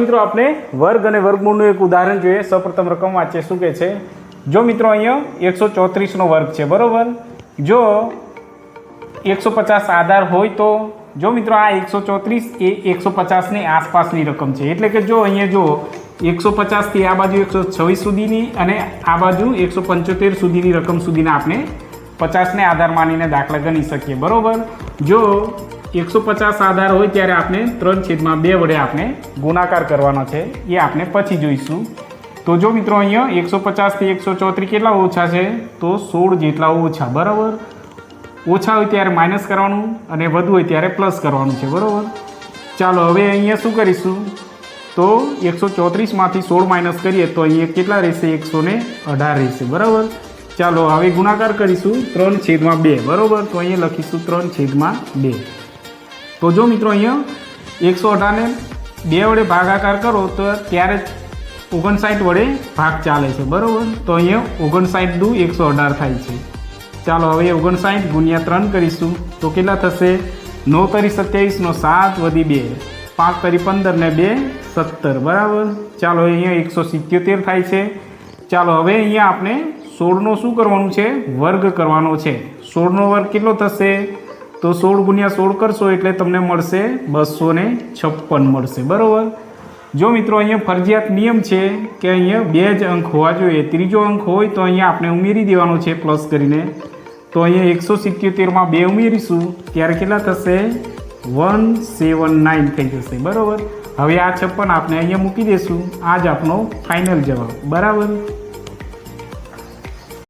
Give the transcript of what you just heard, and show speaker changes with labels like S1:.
S1: મિત્રો આપણે વર્ગ અને વર્ગમૂળનું એક ઉદાહરણ જોઈએ। સૌપ્રથમ રકમ વાંચીએ શું કહે છે। જો મિત્રો અહીંયા 134 નો વર્ગ છે બરોબર। જો 150 આધાર હોય તો જો મિત્રો આ 134 એ 150 ની આસપાસની રકમ છે, એટલે કે જો અહીંયા જો 150 થી આ બાજુ 126 સુધીની અને આ બાજુ 175 સુધીની રકમ સુધીના આપણે 50 ને આધાર માનીને દાખલા ગણી શકીએ બરોબર। જો 150 આધાર હોય ત્યારે આપણે 3/2 વડે આપણે ગુણાકાર કરવાનો છે, એ આપણે પછી જોઈશું। તો જો મિત્રો અહીંયા 150 થી 134 કેટલા ઓછા છે તો 16 જેટલા ઓછા બરાબર। ઓછા હોય ત્યારે માઇનસ કરવાનું અને વધુ હોય ત્યારે પ્લસ કરવાનું છે બરાબર। ચાલો હવે અહીંયા શું કરીશું તો 134 માંથી 16 માઇનસ કરીએ તો અહીંયા કેટલા રહેશે 118 રહેશે બરાબર। ચાલો હવે ગુણાકાર કરીશું 3/2 બરાબર। તો અહીંયા લખીશું 3/2। તો જો મિત્રો અહીંયા 118 ને 2 વડે ભાગાકાર કરો તો ત્યારે 59 વડે ભાગ ચાલે છે બરાબર। તો અહીંયા 59 દુ 118 થાય છે। ચાલો હવે 59 ગુણ્યા 3 કરીશું તો કેટલા થશે 9 તરી 27 નો 7 વધી 2 5 તરી 15 ને 2 17 બરાબર। ચાલો અહીંયા 177 થાય છે। ચાલો હવે અહીંયા આપણે 16 નો શું કરવાનું છે વર્ગ કરવાનો છે। 16 નો વર્ગ કેટલો થશે તો 16 ગુણ્યા 16 કરશો એટલે તમને મળશે 256 મળશે બરાબર। જો મિત્રો અહીંયા ફરજિયાત નિયમ છે કે અહીંયા 2 જ અંક હોવા જોઈએ, ત્રીજો અંક હોય તો અહીંયા આપણે ઉમેરી દેવાનો છે પ્લસ કરીને। તો અહીંયા 177 માં 2 ઉમેરીશું ત્યારે કેટલા થશે 179 થઈ જશે બરાબર। હવે આ 56 આપણે અહીંયા મૂકી દઈશું, આ જ આપણો ફાઇનલ જવાબ બરાબર।